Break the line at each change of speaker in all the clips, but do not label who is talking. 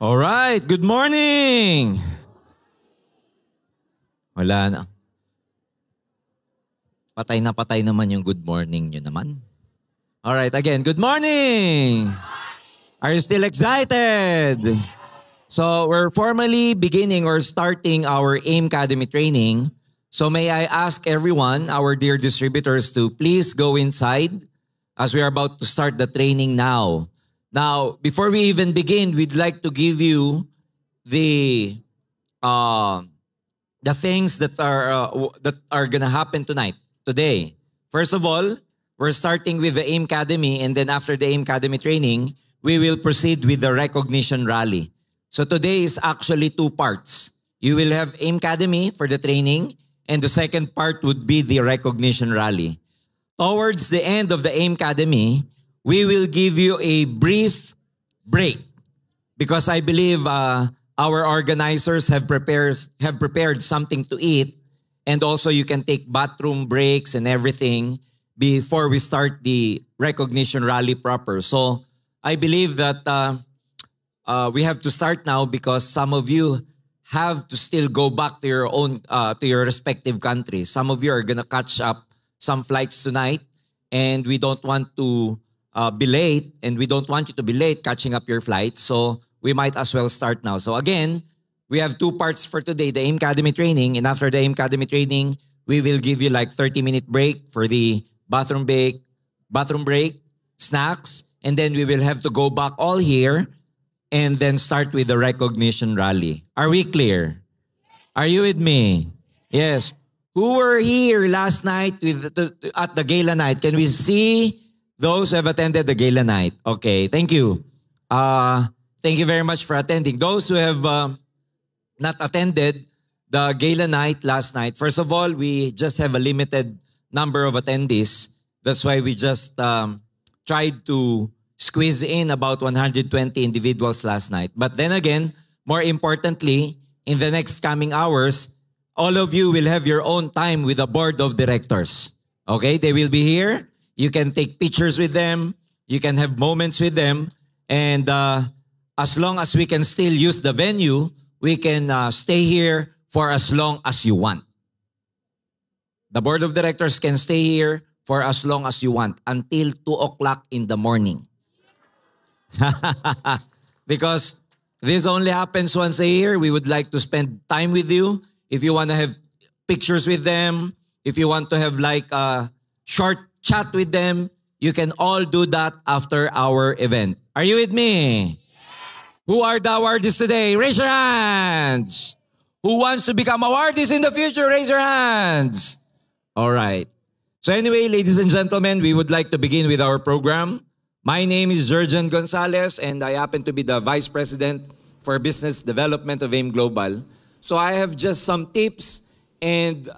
All right, good morning. Wala na. Patay naman yung good morning nyo naman. All right, again, good morning. Are you still excited? So we're formally beginning or starting our AIM Academy training. So may I ask everyone, our dear distributors, to please go inside as we are about to start the training now. Now, before we even begin, we'd like to give you the things that are gonna happen today. First of all, we're starting with the AIM Academy, and then after the AIM Academy training, we will proceed with the recognition rally. So today is actually two parts. You will have AIM Academy for the training, and the second part would be the recognition rally. Towards the end of the AIM Academy, we will give you a brief break because I believe our organizers have prepared something to eat, and also you can take bathroom breaks and everything before we start the recognition rally proper. So I believe that we have to start now because some of you have to still go back to your own to your respective countries. Some of you are gonna catch up some flights tonight, and we don't want to be late, and we don't want you to be late catching up your flight. So we might as well start now. So again, we have two parts for today, the AIM Academy training, and after the AIM Academy training, we will give you like 30-minute break for the bathroom break, snacks, and then we will have to go back all here and then start with the recognition rally. Are we clear? Are you with me? Yes. Who were here last night at the gala night? Can we see those who have attended the gala night? Okay, thank you. Thank you very much for attending. Those who have not attended the gala night last night, first of all, we just have a limited number of attendees. That's why we just tried to squeeze in about 120 individuals last night. But then again, more importantly, in the next coming hours, all of you will have your own time with the board of directors. Okay, they will be here. You can take pictures with them. You can have moments with them. And as long as we can still use the venue, we can stay here for as long as you want. The board of directors can stay here for as long as you want until 2 o'clock in the morning. Because this only happens once a year. We would like to spend time with you. If you want to have pictures with them, if you want to have like a short chat with them, you can all do that after our event. Are you with me? Who are the awardees today? Raise your hands. Who wants to become awardees in the future? Raise your hands. All right. So anyway, ladies and gentlemen, we would like to begin with our program. My name is Jurgen Gonzalez, and I happen to be the Vice President for Business Development of AIM Global. So I have just some tips and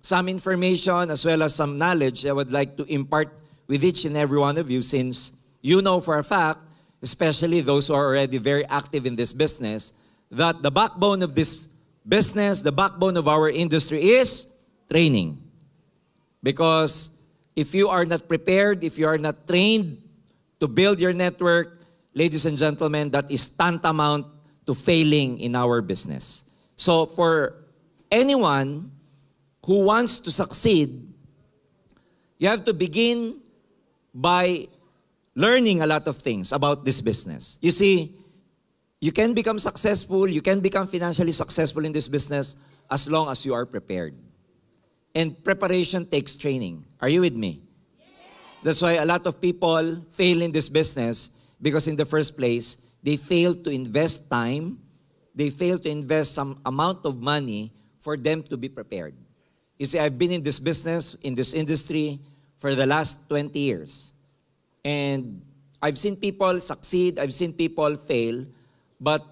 some information as well as some knowledge I would like to impart with each and every one of you, since you know for a fact, especially those who are already very active in this business, that the backbone of this business, the backbone of our industry is training. Because if you are not prepared, if you are not trained to build your network, ladies and gentlemen, that is tantamount to failing in our business. So for anyone who wants to succeed, you have to begin by learning a lot of things about this business. You see, you can become successful, you can become financially successful in this business as long as you are prepared. And preparation takes training. Are you with me? That's why a lot of people fail in this business because in the first place, they fail to invest time, they fail to invest some amount of money for them to be prepared. You see, I've been in this business, in this industry, for the last 20 years. And I've seen people succeed, I've seen people fail, but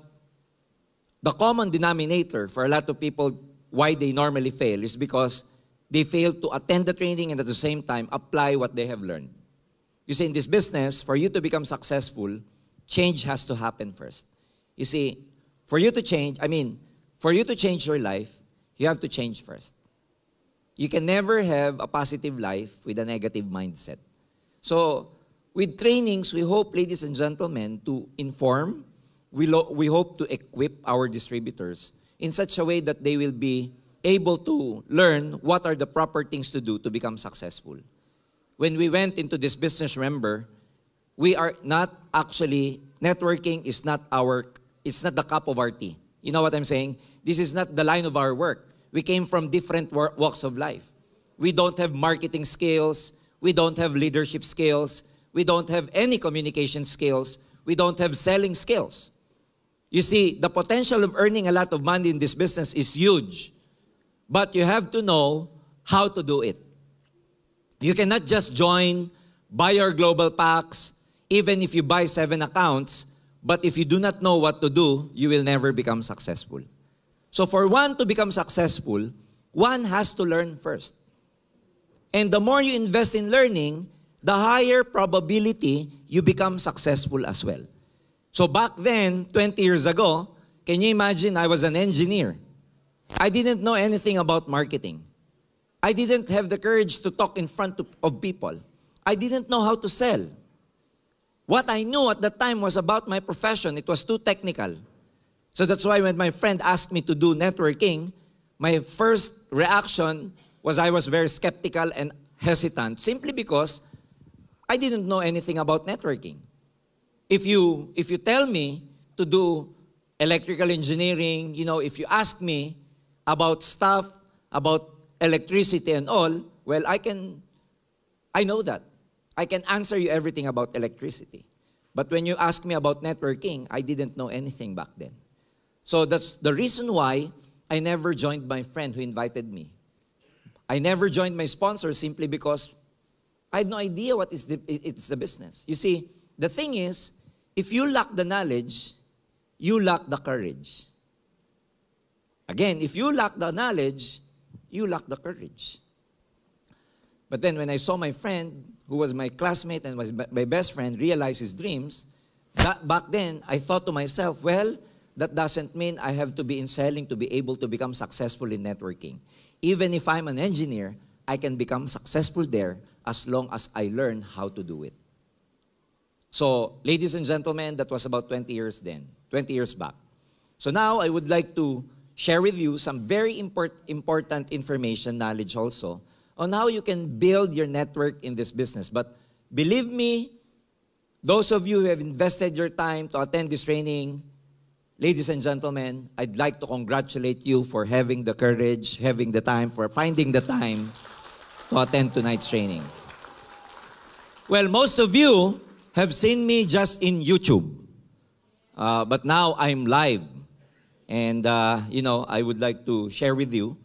the common denominator for a lot of people why they normally fail is because they fail to attend the training and at the same time apply what they have learned. You see, in this business, for you to become successful, change has to happen first. You see, for you to change your life, you have to change first. You can never have a positive life with a negative mindset. So, with trainings, we hope, ladies and gentlemen, to inform, we hope to equip our distributors in such a way that they will be able to learn what are the proper things to do to become successful. When we went into this business, remember, we are not actually, networking is not it's not the cup of our tea. You know what I'm saying? This is not the line of our work. We came from different walks of life. We don't have marketing skills. We don't have leadership skills. We don't have any communication skills. We don't have selling skills. You see, the potential of earning a lot of money in this business is huge. But you have to know how to do it. You cannot just join, buy your global packs, even if you buy 7 accounts, but if you do not know what to do, you will never become successful. So for one to become successful, one has to learn first. And the more you invest in learning, the higher probability you become successful as well. So back then, 20 years ago, can you imagine I was an engineer? I didn't know anything about marketing. I didn't have the courage to talk in front of people. I didn't know how to sell. What I knew at that time was about my profession. It was too technical. So that's why when my friend asked me to do networking, my first reaction was I was very skeptical and hesitant simply because I didn't know anything about networking. If you tell me to do electrical engineering, if you ask me about stuff, about electricity and all, well, I know that. I can answer you everything about electricity. But when you ask me about networking, I didn't know anything back then. So that's the reason why I never joined my friend who invited me. I never joined my sponsor simply because I had no idea what it's the business. You see, the thing is, if you lack the knowledge, you lack the courage. Again, if you lack the knowledge, you lack the courage. But then when I saw my friend, who was my classmate and was my best friend, realize his dreams, back then, I thought to myself, well, that doesn't mean I have to be in selling to be able to become successful in networking. Even if I'm an engineer, I can become successful there as long as I learn how to do it. So, ladies and gentlemen, that was about 20 years back. So now I would like to share with you some very important information, knowledge also, on how you can build your network in this business. But believe me, those of you who have invested your time to attend this training, ladies and gentlemen, I'd like to congratulate you for having the courage, having the time, for finding the time to attend tonight's training. Well, most of you have seen me just in YouTube. But now I'm live. And, I would like to share with you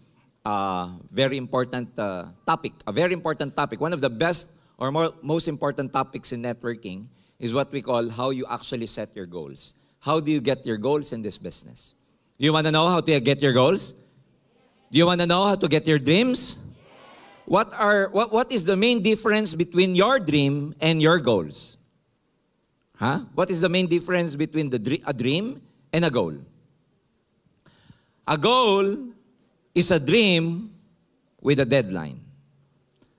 a very important topic. One of the best or most important topics in networking is what we call how you actually set your goals. How do you get your goals in this business? Do you want to know how to get your goals? Do you want to know how to get your dreams? What is the main difference between your dream and your goals? What is the main difference between a dream and a goal? A goal is a dream with a deadline.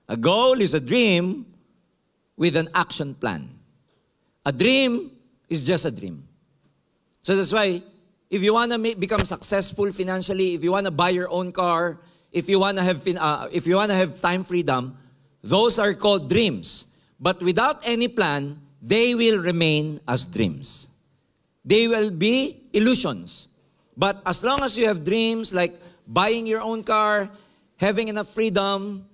A goal is a dream with an action plan. A dream is just a dream. So that's why, if you want to become successful financially, if you want to buy your own car, if you want to have time freedom, those are called dreams. But without any plan, they will remain as dreams. They will be illusions. But as long as you have dreams like buying your own car, having enough freedom,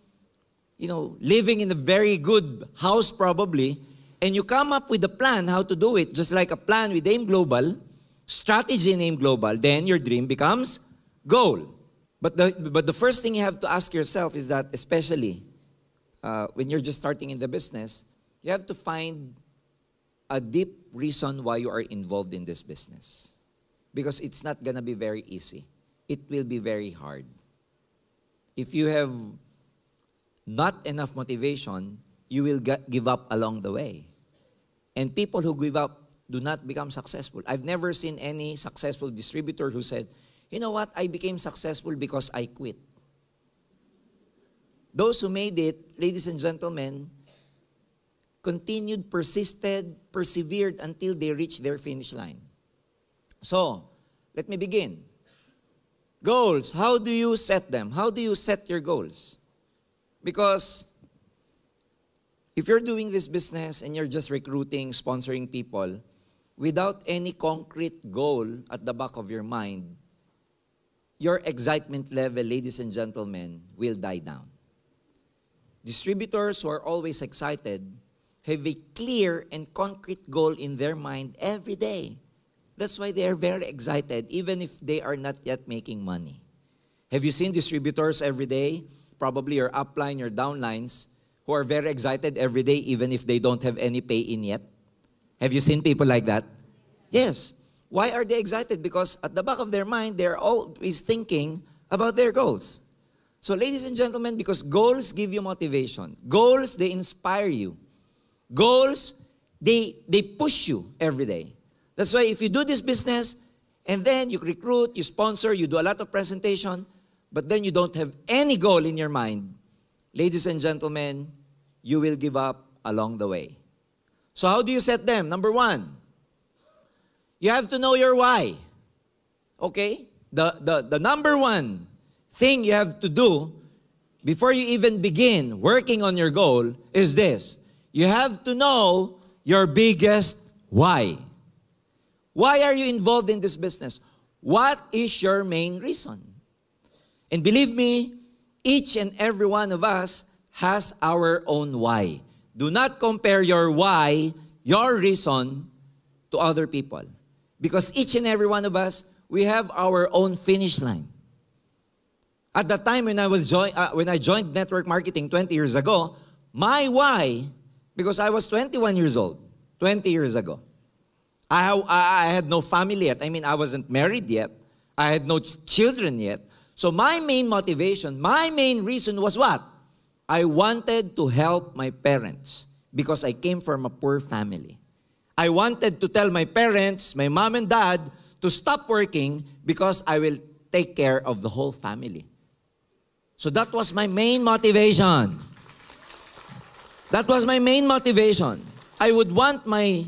living in a very good house probably, and you come up with a plan how to do it, just like a plan with AIM Global, strategy in AIM Global, then your dream becomes goal. But the first thing you have to ask yourself is that, especially when you're just starting in the business, you have to find a deep reason why you are involved in this business. Because it's not going to be very easy. It will be very hard. If you have not enough motivation, you will give up along the way. And people who give up do not become successful. I've never seen any successful distributor who said, you know what, I became successful because I quit. Those who made it, ladies and gentlemen, continued, persisted, persevered until they reached their finish line. So, let me begin. Goals, how do you set them? How do you set your goals? Because if you're doing this business and you're just recruiting, sponsoring people, without any concrete goal at the back of your mind, your excitement level, ladies and gentlemen, will die down. Distributors who are always excited have a clear and concrete goal in their mind every day. That's why they are very excited, even if they are not yet making money. Have you seen distributors every day? Probably your upline, your downlines, who are very excited every day, even if they don't have any pay-in yet. Have you seen people like that? Yes. Why are they excited? Because at the back of their mind, they're always thinking about their goals. So ladies and gentlemen, because goals give you motivation. Goals, they inspire you. Goals, they push you every day. That's why if you do this business, and then you recruit, you sponsor, you do a lot of presentation, but then you don't have any goal in your mind, ladies and gentlemen, you will give up along the way. So how do you set them? Number one, you have to know your why. Okay? The number one thing you have to do before you even begin working on your goal is this. You have to know your biggest why. Why are you involved in this business? What is your main reason? And believe me, each and every one of us has our own why. Do not compare your why, your reason, to other people. Because each and every one of us, we have our own finish line. At the time when I joined network marketing 20 years ago, my why, because I was 21 years old, 20 years ago. I had no family yet. I mean, I wasn't married yet. I had no children yet. So my main motivation, my main reason was what? I wanted to help my parents because I came from a poor family. I wanted to tell my parents, my mom and dad, to stop working because I will take care of the whole family. So that was my main motivation. That was my main motivation. I would want my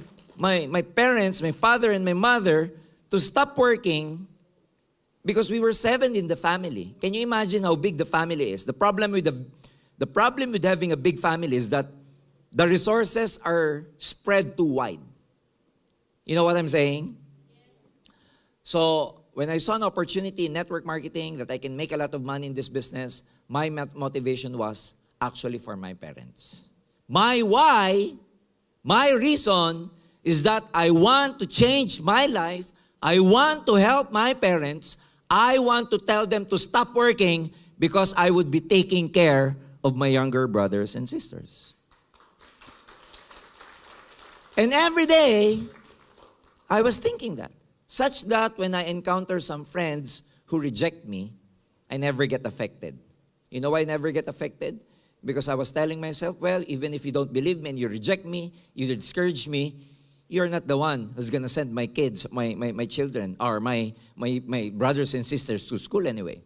parents, my father and my mother, to stop working because we were 7 in the family. Can you imagine how big the family is? The problem with having a big family is that the resources are spread too wide. You know what I'm saying? So when I saw an opportunity in network marketing that I can make a lot of money in this business, my motivation was actually for my parents. My why, my reason is that I want to change my life. I want to help my parents. I want to tell them to stop working because I would be taking care of my younger brothers and sisters. And every day, I was thinking that. Such that when I encounter some friends who reject me, I never get affected. You know why I never get affected? Because I was telling myself, well, even if you don't believe me and you reject me, you discourage me, you're not the one who's going to send my kids, my children, or my brothers and sisters to school anyway.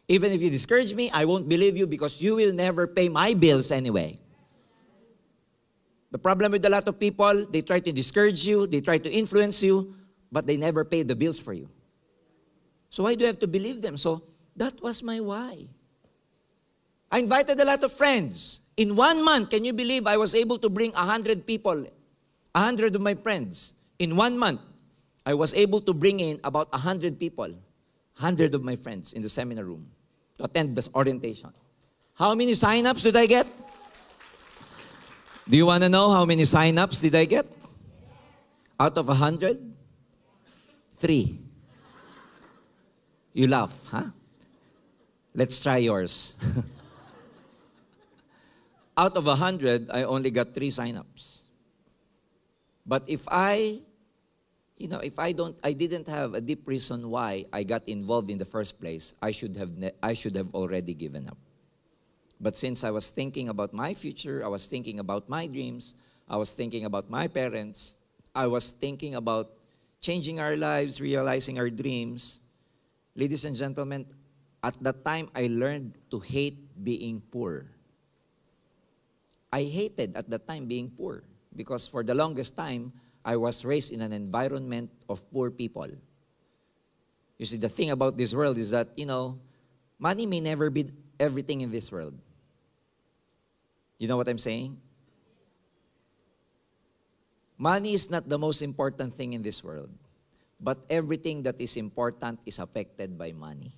Even if you discourage me, I won't believe you because you will never pay my bills anyway. The problem with a lot of people, they try to discourage you, they try to influence you, but they never pay the bills for you. So why do you have to believe them? So that was my why. I invited a lot of friends. In 1 month, can you believe I was able to bring 100 people, 100 of my friends. In 1 month, I was able to bring in about 100 people, 100 of my friends in the seminar room to attend this orientation. How many sign-ups did I get? Do you want to know how many sign-ups did I get? Out of 100? 3. You laugh, huh? Let's try yours. Out of 100, I only got 3 sign-ups. But if I didn't have a deep reason why I got involved in the first place, I should have already given up. But since I was thinking about my future, I was thinking about my dreams, I was thinking about my parents, I was thinking about changing our lives, realizing our dreams. Ladies and gentlemen, at that time, I learned to hate being poor. I hated at that time being poor because for the longest time, I was raised in an environment of poor people. You see, the thing about this world is that, money may never be everything in this world. You know what I'm saying? Money is not the most important thing in this world. But everything that is important is affected by money.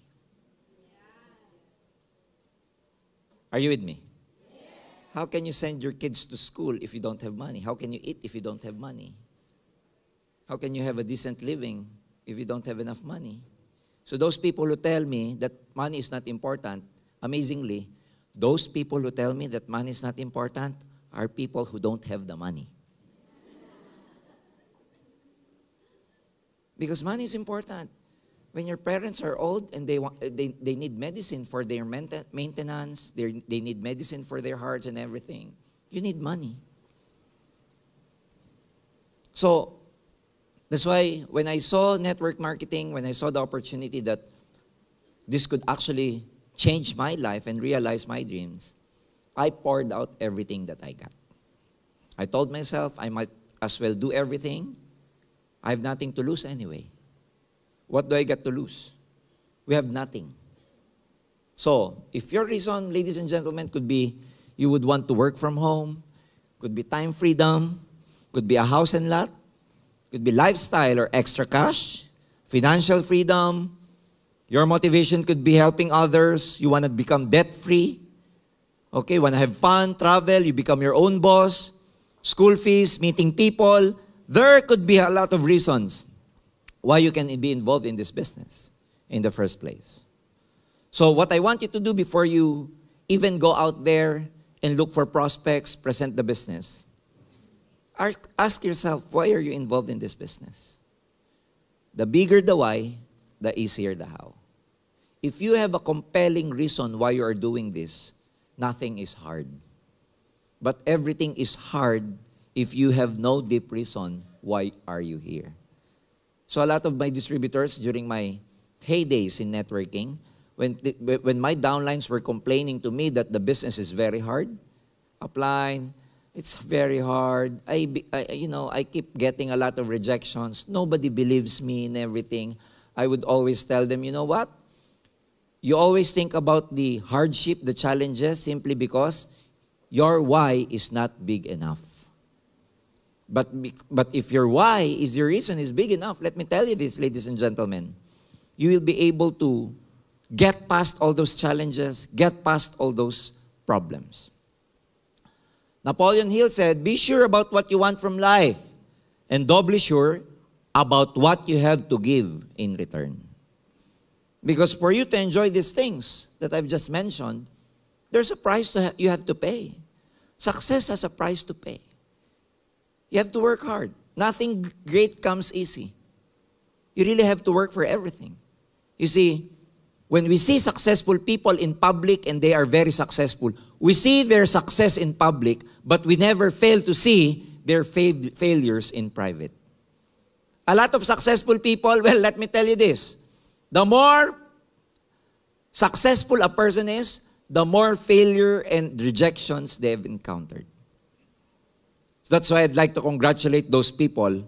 Are you with me? How can you send your kids to school if you don't have money? How can you eat if you don't have money? How can you have a decent living if you don't have enough money? So those people who tell me that money is not important, amazingly, those people who tell me that money is not important are people who don't have the money. Because money is important. When your parents are old and they need medicine for their maintenance, they need medicine for their hearts and everything, you need money. So, that's why when I saw network marketing, when I saw the opportunity that this could actually change my life and realize my dreams, I poured out everything that I got. I told myself I might as well do everything. I have nothing to lose anyway. What do I get to lose? We have nothing. So, if your reason, ladies and gentlemen, could be you would want to work from home, could be time freedom, could be a house and lot, could be lifestyle or extra cash, financial freedom, your motivation could be helping others, you want to become debt-free, okay, want to have fun, travel, you become your own boss, school fees, meeting people. There could be a lot of reasons why you can be involved in this business in the first place. So what I want you to do before you even go out there and look for prospects, present the business, ask yourself, why are you involved in this business? The bigger the why, the easier the how. If you have a compelling reason why you are doing this, nothing is hard. But everything is hard if you have no deep reason why are you here. So a lot of my distributors during my heydays in networking, when my downlines were complaining to me that the business is very hard, upline, it's very hard. I keep getting a lot of rejections. Nobody believes me in everything. I would always tell them, you know what? You always think about the hardship, the challenges, simply because your why is not big enough. But if your why is your reason is big enough, let me tell you this, ladies and gentlemen, you will be able to get past all those challenges, get past all those problems. Napoleon Hill said, be sure about what you want from life and doubly sure about what you have to give in return. Because for you to enjoy these things that I've just mentioned, there's a price you have to pay. Success has a price to pay. You have to work hard. Nothing great comes easy. You really have to work for everything. You see, when we see successful people in public and they are very successful, we see their success in public, but we never fail to see their failures in private. A lot of successful people, well, let me tell you this. The more successful a person is, the more failure and rejections they have encountered. So that's why I'd like to congratulate those people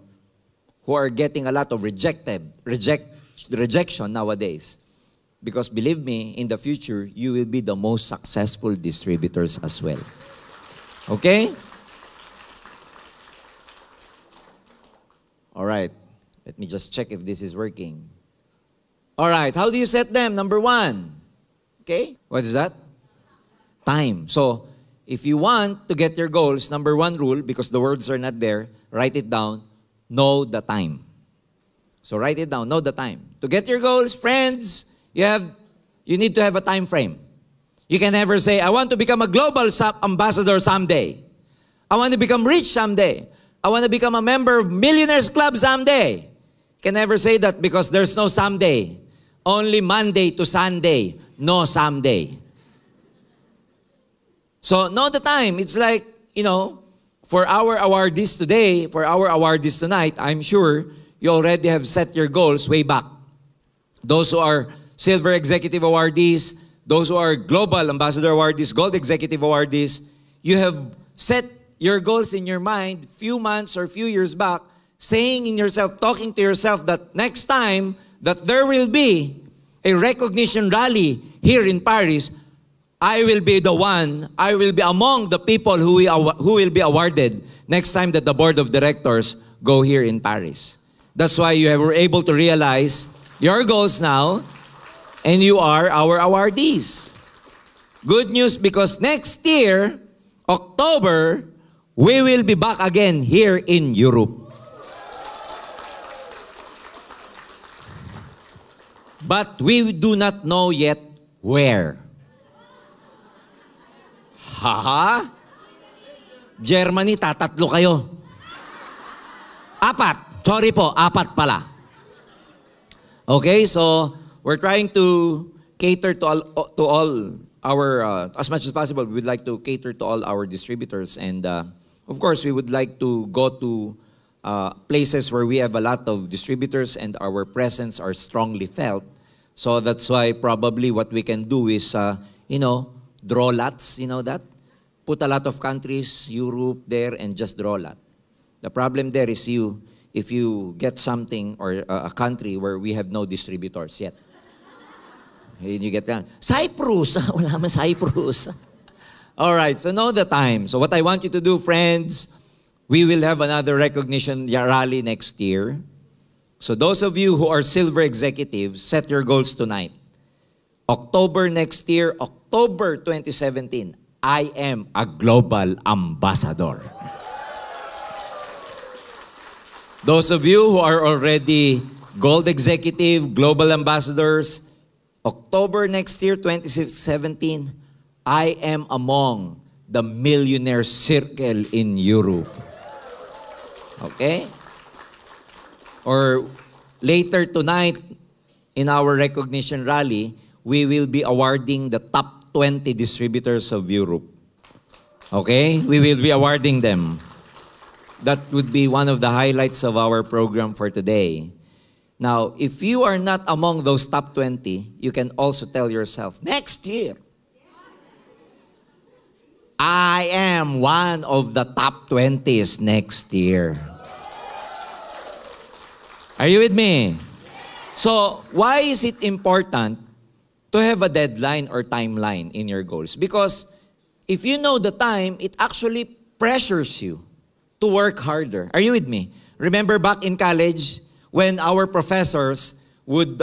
who are getting a lot of rejection nowadays. Because believe me, in the future, you will be the most successful distributors as well. Okay? All right. Let me just check if this is working. All right. How do you set them? Number 1. Okay? What is that? Time. So, if you want to get your goals, number 1 rule, because the words are not there, write it down. Know the time. So, write it down. Know the time. To get your goals, friends, you need to have a time frame. You can never say, I want to become a global ambassador someday. I want to become rich someday. I want to become a member of Millionaires Club someday. You can never say that because there's no someday. Only Monday to Sunday. No someday. So, know the time. It's like, for our awardees today, for our awardees tonight, I'm sure you already have set your goals way back. Those who are Silver Executive Awardees, those who are Global Ambassador Awardees, Gold Executive Awardees, you have set your goals in your mind few months or few years back, saying in yourself, talking to yourself that next time that there will be a recognition rally here in Paris, I will be among the people who will be awarded next time that the board of directors go here in Paris. That's why were able to realize your goals now, and you are our awardees. Good news, because next year, October, we will be back again here in Europe. But we do not know yet where. Haha? Germany, tatatlo kayo. 4. Sorry po, 4 pala. Okay, so we're trying to cater to all our, as much as possible, we would like to cater to all our distributors. And of course, we would like to go to places where we have a lot of distributors and our presence are strongly felt. So that's why probably what we can do is, draw lots, you know that? Put a lot of countries, Europe there, and just draw lot. The problem there is if you get something or a country where we have no distributors yet. You get that? Cyprus! Wala man Cyprus. All right, so know the time. So what I want you to do, friends, we will have another recognition rally next year. So those of you who are silver executives, set your goals tonight. October next year, October 2017, I am a global ambassador. Those of you who are already gold executive, global ambassadors, October next year, 2017, I am among the millionaire circle in Europe. Okay? Or later tonight, in our recognition rally, we will be awarding the top 20 distributors of Europe. Okay? We will be awarding them. That would be one of the highlights of our program for today. Now, if you are not among those top 20, you can also tell yourself, next year, I am one of the top 20s next year. Are you with me? So, why is it important to have a deadline or timeline in your goals? Because if you know the time, it actually pressures you to work harder. Are you with me? Remember back in college, when our professors would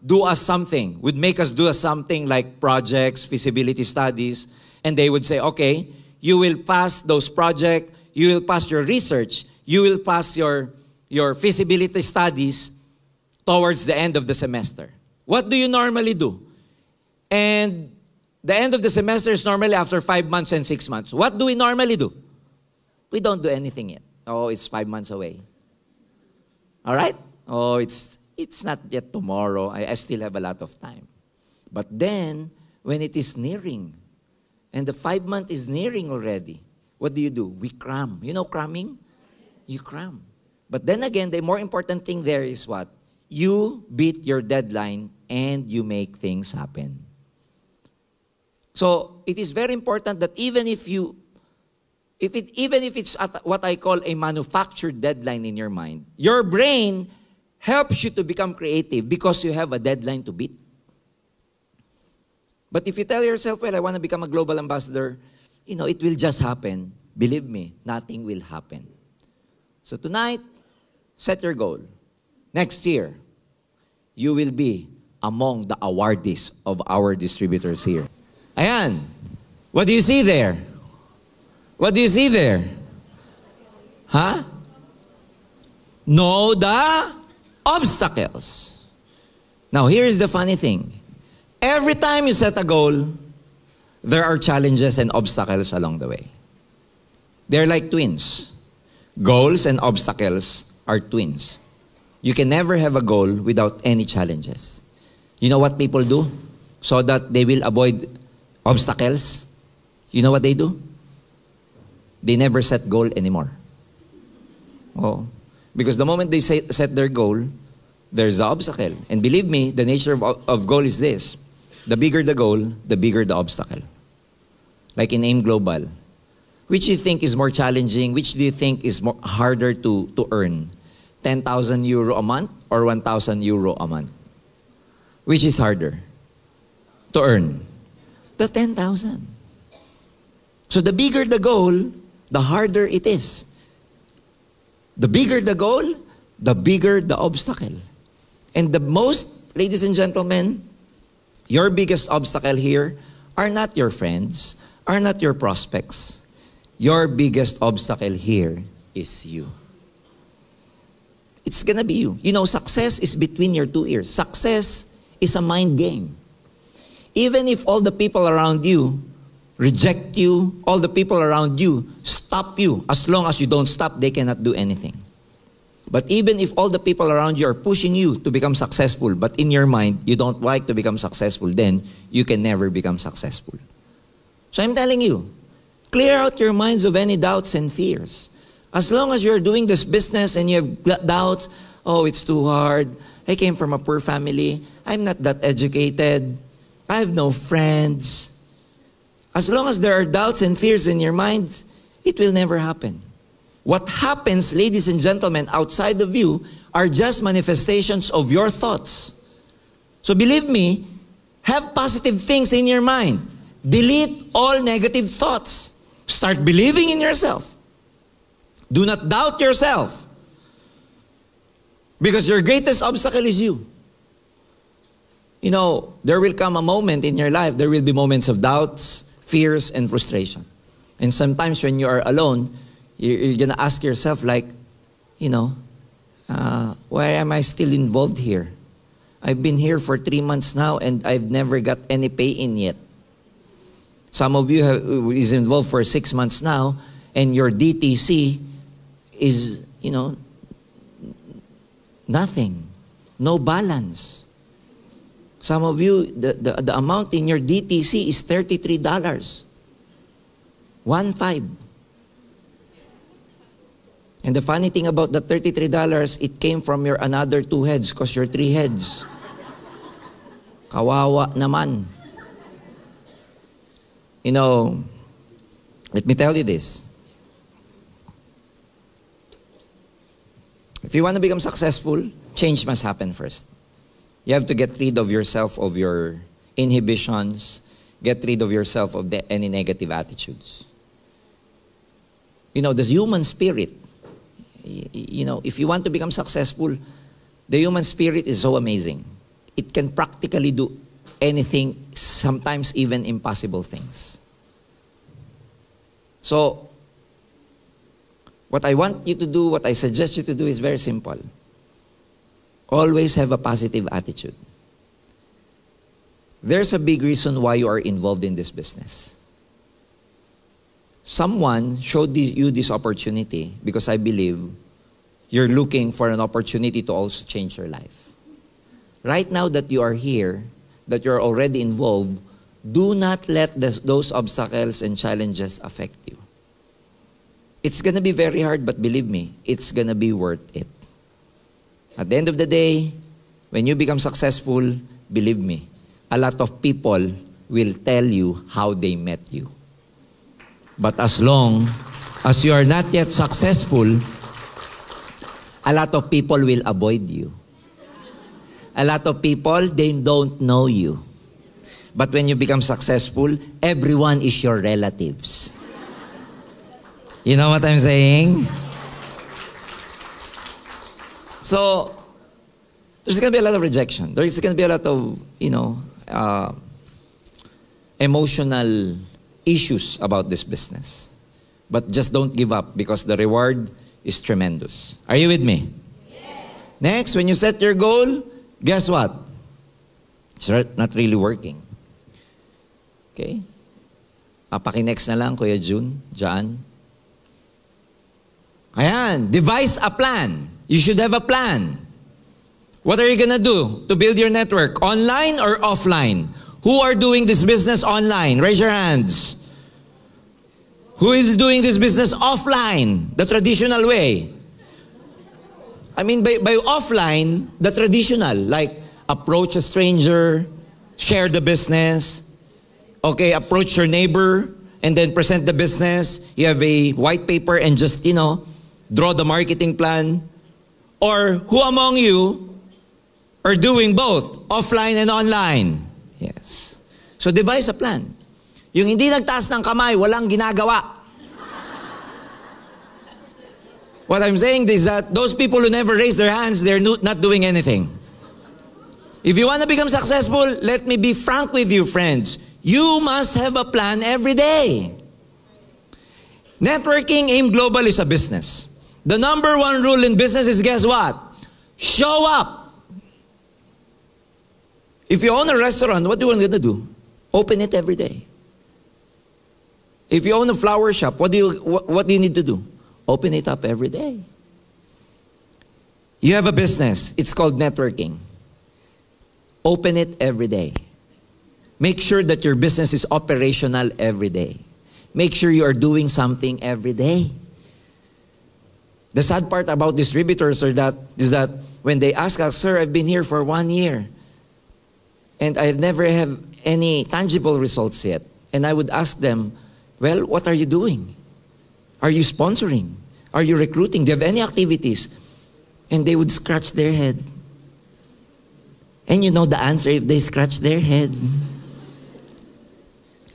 do us something, would make us do something like projects, feasibility studies, and they would say, okay, you will pass those projects, you will pass your research, you will pass your feasibility studies towards the end of the semester. What do you normally do? And the end of the semester is normally after 5 months and 6 months. What do we normally do? We don't do anything yet. Oh, it's 5 months away. All right? Oh, it's not yet tomorrow. I still have a lot of time. But then, when it is nearing, and the 5 month is nearing already, what do? We cram. You know cramming? You cram. But then again, the more important thing there is what? You beat your deadline and you make things happen. So, it is very important that even if it's at what I call a manufactured deadline in your mind, your brain helps you to become creative because you have a deadline to beat. But if you tell yourself, well, I want to become a global ambassador, it will just happen. Believe me, nothing will happen. So tonight, set your goal. Next year, you will be among the awardees of our distributors here. Ayan. What do you see there? What do you see there? Huh? Know the obstacles. Now, here's the funny thing. Every time you set a goal, there are challenges and obstacles along the way. They're like twins. Goals and obstacles are twins. You can never have a goal without any challenges. You know what people do so that they will avoid obstacles? You know what they do? They never set goal anymore. Oh, because the moment they set their goal, there's the obstacle. And believe me, the nature of goal is this. The bigger the goal, the bigger the obstacle. Like in AIM Global. Which do you think is more challenging? Which do you think is harder to earn? 10,000 euro a month or 1,000 euro a month? Which is harder to earn? The 10,000. So the bigger the goal, the harder it is. The bigger the goal, the bigger the obstacle. And the most, ladies and gentlemen, your biggest obstacle here are not your friends, are not your prospects. Your biggest obstacle here is you. It's gonna be you. You know, success is between your two ears. Success is a mind game. Even if all the people around you reject you, all the people around you stop you, as long as you don't stop, they cannot do anything. But even if all the people around you are pushing you to become successful, but in your mind, you don't like to become successful, then you can never become successful. So I'm telling you, clear out your minds of any doubts and fears. As long as you're doing this business and you have doubts, oh, it's too hard. I came from a poor family. I'm not that educated. I have no friends. As long as there are doubts and fears in your minds, it will never happen. What happens, ladies and gentlemen, outside of you are just manifestations of your thoughts. So believe me, have positive things in your mind. Delete all negative thoughts. Start believing in yourself. Do not doubt yourself. Because your greatest obstacle is you. You know, there will come a moment in your life, there will be moments of doubts, fears, and frustration. And sometimes when you are alone, you're going to ask yourself like, you know, why am I still involved here? I've been here for 3 months now and I've never got any pay-in yet. Some of you is involved for 6 months now and your DTC is, you know, nothing. No balance. Some of you, the amount in your DTC is $33. 1.5. And the funny thing about the $33, it came from your another 2 heads because you're 3 heads. Kawawa naman. You know, let me tell you this. If you want to become successful, change must happen first. You have to get rid of yourself of your inhibitions, get rid of yourself of any negative attitudes. You know, the human spirit, you know, if you want to become successful, the human spirit is so amazing. It can practically do anything, sometimes even impossible things. So, what I want you to do, what I suggest you to do is very simple. Always have a positive attitude. There's a big reason why you are involved in this business. Someone showed you this opportunity because I believe you're looking for an opportunity to also change your life. Right now that you are here, that you're already involved, do not let those obstacles and challenges affect you. It's going to be very hard, but believe me, it's going to be worth it. At the end of the day, when you become successful, believe me, a lot of people will tell you how they met you. But as long as you are not yet successful, a lot of people will avoid you. A lot of people, they don't know you. But when you become successful, everyone is your relatives. You know what I'm saying? So, there's going to be a lot of rejection. There's going to be a lot of, you know, emotional issues about this business. But just don't give up because the reward is tremendous. Are you with me? Yes. Next, when you set your goal, guess what? It's not really working. Okay? Papakinext na lang, Kuya June, Jaan. Ayan, devise a plan. You should have a plan. What are you gonna do to build your network? Online or offline? Who are doing this business online? Raise your hands. Who is doing this business offline? The traditional way. I mean, by offline, the traditional, like approach a stranger, share the business, okay, approach your neighbor, and then present the business. You have a white paper and just, you know, draw the marketing plan. Or who among you or doing both, offline and online? Yes. So devise a plan. Yung hindi nagtaas ng kamay, walang ginagawa. What I'm saying is that those people who never raise their hands, they're not doing anything. If you want to become successful, let me be frank with you, friends. You must have a plan every day. Networking AIM Global is a business. The number one rule in business is, guess what? Show up. If you own a restaurant, what do you want to do? Open it every day. If you own a flower shop, what do you need to do? Open it up every day. You have a business. It's called networking. Open it every day. Make sure that your business is operational every day. Make sure you are doing something every day. The sad part about distributors is that when they ask us, sir, I've been here for 1 year and I've never have any tangible results yet. And I would ask them, well, what are you doing? Are you sponsoring? Are you recruiting? Do you have any activities? And they would scratch their head. And you know the answer if they scratch their head.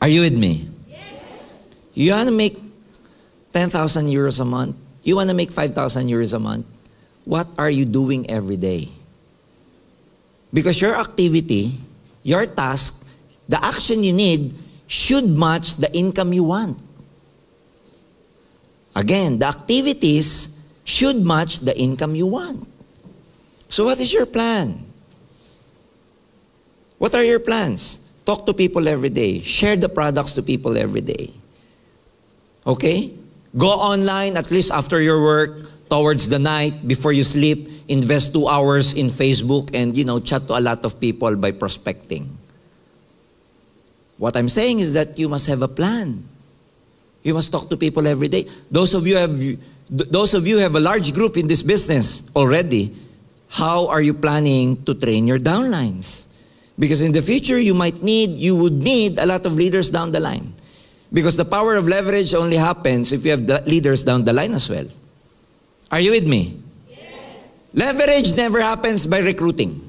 Are you with me? Yes. You want to make 10,000 euros a month? You want to make 5,000 euros a month? What are you doing every day? Because your activity, your task, the action you need should match the income you want. Again, the activities should match the income you want. So what is your plan? What are your plans? Talk to people every day. Share the products to people every day. Okay? Go online at least after your work, towards the night, before you sleep. Invest 2 hours in Facebook and, chat to a lot of people by prospecting. What I'm saying is that you must have a plan. You must talk to people every day. Those of you have a large group in this business already. How are you planning to train your downlines? Because in the future, you would need a lot of leaders down the line. Because the power of leverage only happens if you have the leaders down the line as well. Are you with me? Yes. Leverage never happens by recruiting.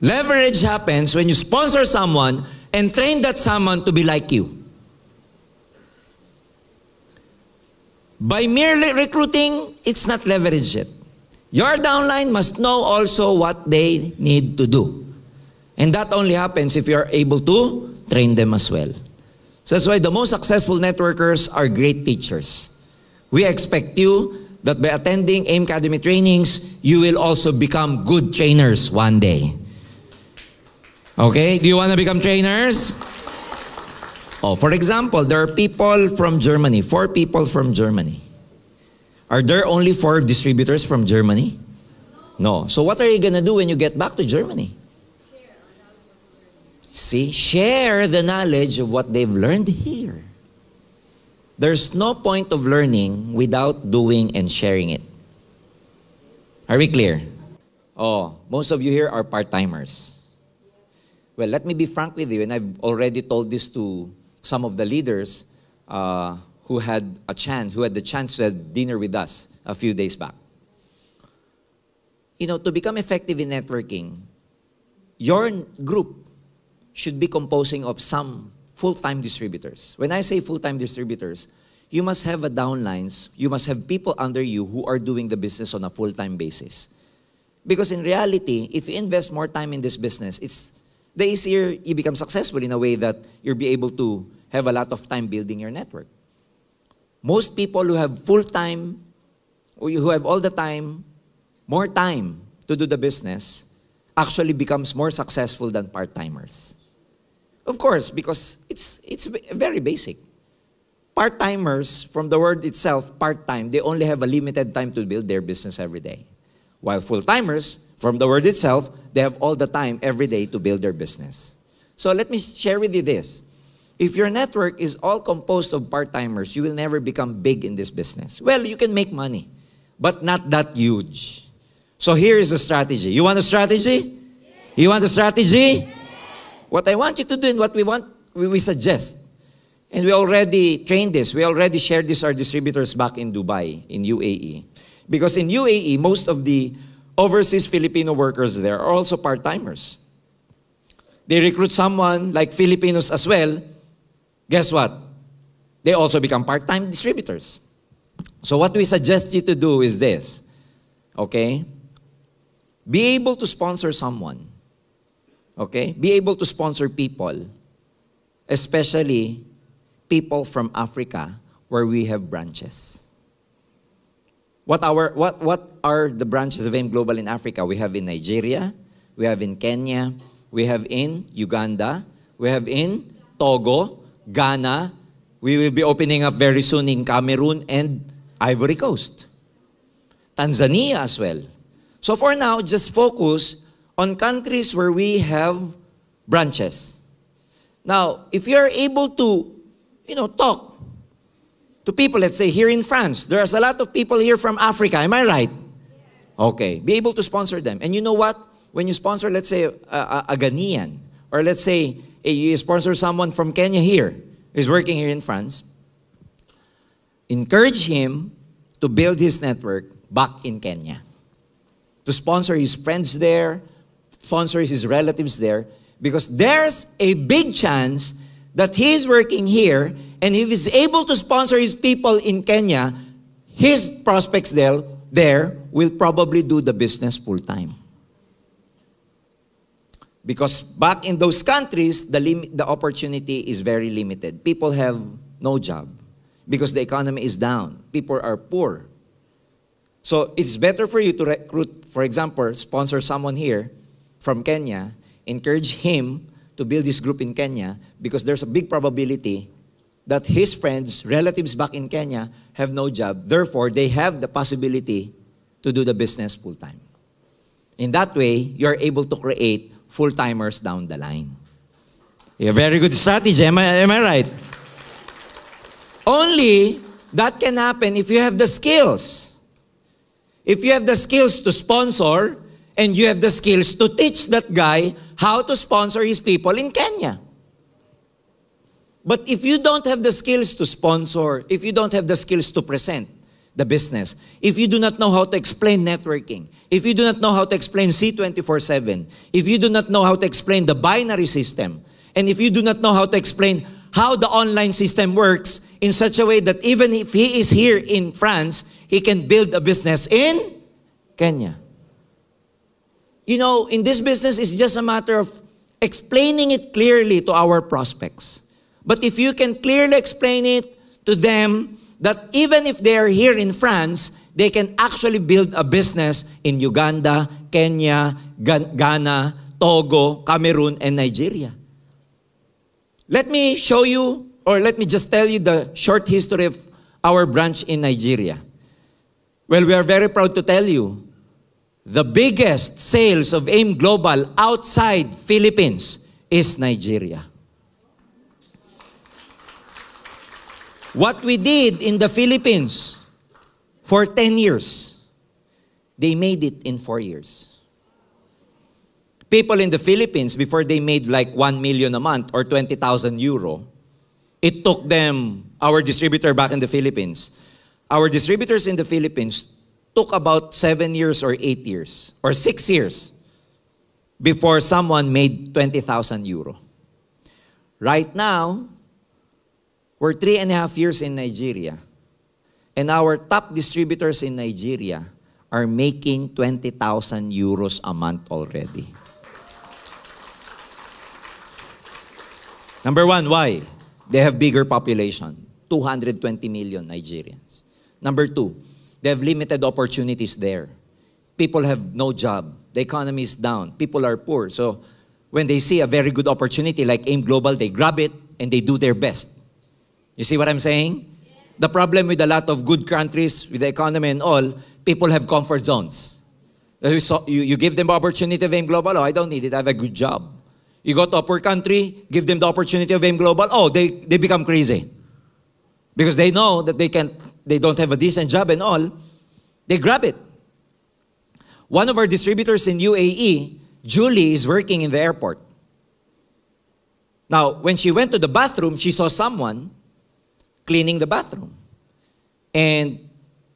Leverage happens when you sponsor someone and train that someone to be like you. By merely recruiting, it's not leverage yet. Your downline must know also what they need to do. And that only happens if you are able to train them as well. So that's why the most successful networkers are great teachers. We expect you that by attending AIM Academy trainings, you will also become good trainers one day. Okay? Do you want to become trainers? Oh, for example, there are people from Germany, 4 people from Germany. Are there only 4 distributors from Germany? No. So what are you going to do when you get back to Germany? See, share the knowledge of what they've learned here. There's no point of learning without doing and sharing it. Are we clear? Oh, most of you here are part-timers. Well, let me be frank with you, and I've already told this to some of the leaders who had the chance to have dinner with us a few days back. To become effective in networking, your group should be composing of some full-time distributors. When I say full-time distributors, you must have a downlines, you must have people under you who are doing the business on a full-time basis. Because in reality, if you invest more time in this business, it's the easier you become successful in a way that you'll be able to have a lot of time building your network. Most people who have full-time, or who have all the time, more time to do the business, actually becomes more successful than part-timers. Of course, because it's very basic. Part-timers, from the word itself, part-time, they only have a limited time to build their business every day. While full-timers, from the word itself, they have all the time every day to build their business. So let me share with you this. If your network is all composed of part-timers, you will never become big in this business. Well, you can make money, but not that huge. So here is a strategy. You want a strategy? Yes. You want a strategy? Yes. What I want you to do and what we suggest, and we already trained this, we already shared this to our distributors back in Dubai, in UAE. Because in UAE, most of the overseas Filipino workers there are also part-timers. They recruit someone like Filipinos as well. Guess what? They also become part-time distributors. So what we suggest you to do is this, okay? Be able to sponsor someone, okay? Be able to sponsor people, especially people from Africa where we have branches. What are the branches of AIM Global in Africa? We have in Nigeria, we have in Kenya, we have in Uganda, we have in Togo, Ghana. We will be opening up very soon in Cameroon and Ivory Coast. Tanzania as well. So for now, just focus on countries where we have branches. Now, if you're able to, talk to people, let's say here in France, there's a lot of people here from Africa. Am I right? Okay. Be able to sponsor them. And you know what? When you sponsor, let's say, a Ghanaian, or let's say you sponsor someone from Kenya here, who's working here in France, encourage him to build his network back in Kenya. To sponsor his friends there, sponsor his relatives there, because there's a big chance that he's working here, and if he's able to sponsor his people in Kenya, his prospects there will probably do the business full-time. Because back in those countries, the opportunity is very limited. People have no job because the economy is down. People are poor. So it's better for you to recruit, for example, sponsor someone here from Kenya, encourage him to build this group in Kenya because there's a big probability that his friends, relatives back in Kenya have no job. Therefore, they have the possibility to do the business full-time. In that way, you're able to create full-timers down the line. A very good strategy, am I right? Only that can happen if you have the skills. If you have the skills to sponsor, and you have the skills to teach that guy how to sponsor his people in Kenya. But if you don't have the skills to sponsor, if you don't have the skills to present the business, if you do not know how to explain networking, if you do not know how to explain C24/7, if you do not know how to explain the binary system, and if you do not know how to explain how the online system works in such a way that even if he is here in France, he can build a business in Kenya. In this business, it's just a matter of explaining it clearly to our prospects. But if you can clearly explain it to them that even if they are here in France, they can actually build a business in Uganda, Kenya, Ghana, Togo, Cameroon, and Nigeria. Let me show you, or let me just tell you the short history of our branch in Nigeria. Well, we are very proud to tell you, the biggest sales of AIM Global outside Philippines is Nigeria. What we did in the Philippines for 10 years, they made it in 4 years. People in the Philippines, before they made like 1 million a month or 20,000 euro, it took them, our distributor back in the Philippines, our distributors in the Philippines took about 7 years or 8 years or 6 years before someone made 20,000 euro. Right now, we're 3.5 years in Nigeria, and our top distributors in Nigeria are making 20,000 euros a month already. Number one, why? They have bigger population, 220 million Nigerians. Number two, they have limited opportunities there. People have no job. The economy is down. People are poor. So when they see a very good opportunity like AIM Global, they grab it and they do their best. You see what I'm saying? The problem with a lot of good countries, with the economy and all, people have comfort zones. You give them opportunity of AIM Global, oh, I don't need it, I have a good job. You go to a poor country, give them the opportunity of AIM Global, oh, they become crazy. Because they know that they don't have a decent job and all, they grab it. One of our distributors in UAE, Julie, is working in the airport. Now, when she went to the bathroom, she saw someone cleaning the bathroom. And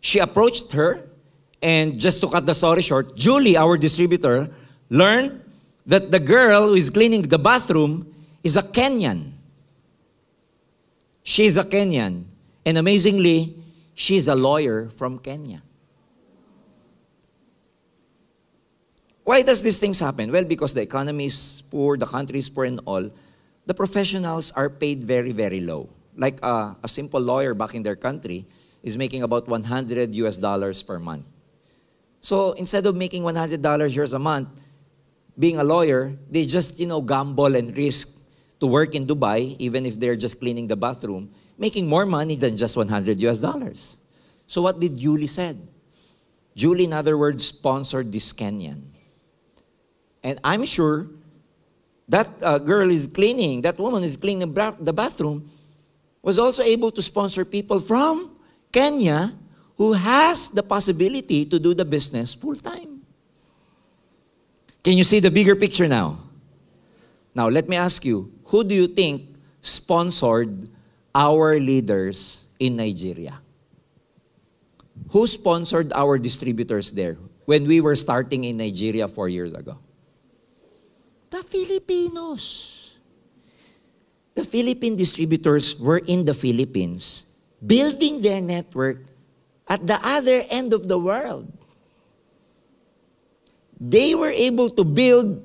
she approached her And just to cut the story short, Julie, our distributor, learned that the girl who is cleaning the bathroom is a Kenyan. She's a Kenyan. And amazingly, she's a lawyer from Kenya. Why does these things happen? Well, because the economy is poor, the country is poor and all. The professionals are paid very, very low. Like a simple lawyer back in their country is making about $100 per month. So instead of making $100 a month, being a lawyer, they just, gamble and risk to work in Dubai, even if they're just cleaning the bathroom, making more money than just $100. So what did Julie said? Julie, in other words, sponsored this Kenyan. And I'm sure that girl is cleaning, that woman is cleaning the bathroom, was also able to sponsor people from Kenya who has the possibility to do the business full-time. Can you see the bigger picture now? Now, let me ask you, who do you think sponsored our leaders in Nigeria? Who sponsored our distributors there when we were starting in Nigeria 4 years ago? The Filipinos. The Philippine distributors were in the Philippines building their network at the other end of the world. They were able to build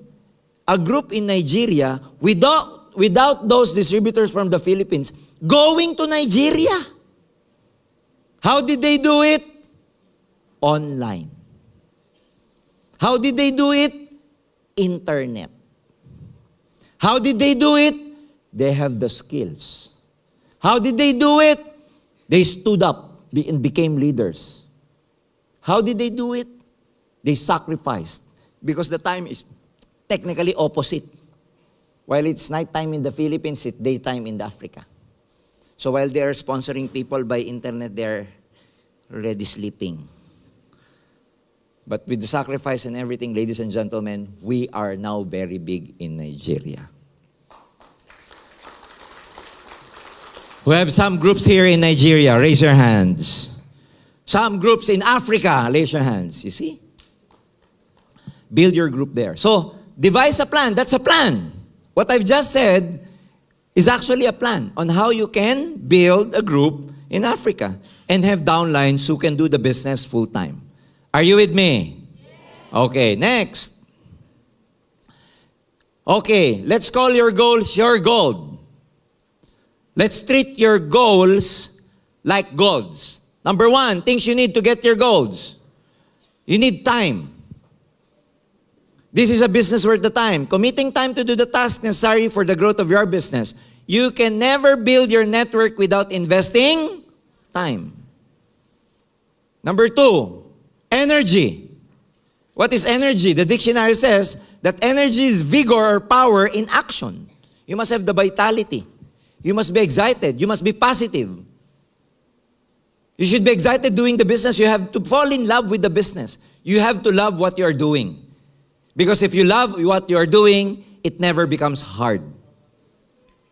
a group in Nigeria without those distributors from the Philippines going to Nigeria. How did they do it? Online. How did they do it? Internet. How did they do it? They have the skills. How did they do it? They stood up and became leaders. How did they do it? They sacrificed. Because the time is technically opposite. While it's nighttime in the Philippines, it's daytime in Africa. So while they are sponsoring people by internet, they're already sleeping. But with the sacrifice and everything, ladies and gentlemen, we are now very big in Nigeria. We have some groups here in Nigeria. Raise your hands. Some groups in Africa. Raise your hands. You see? Build your group there. So, devise a plan. That's a plan. What I've just said is actually a plan on how you can build a group in Africa and have downlines who can do the business full-time. Are you with me? Okay, next. Okay, let's call your goals your gold. Let's treat your goals like goals. Number one, things you need to get your goals. You need time. This is a business worth the time. Committing time to do the task necessary for the growth of your business. You can never build your network without investing time. Number two, energy. What is energy? The dictionary says that energy is vigor or power in action. You must have the vitality. You must be excited. You must be positive. You should be excited doing the business. You have to fall in love with the business. You have to love what you are doing. Because if you love what you are doing, it never becomes hard.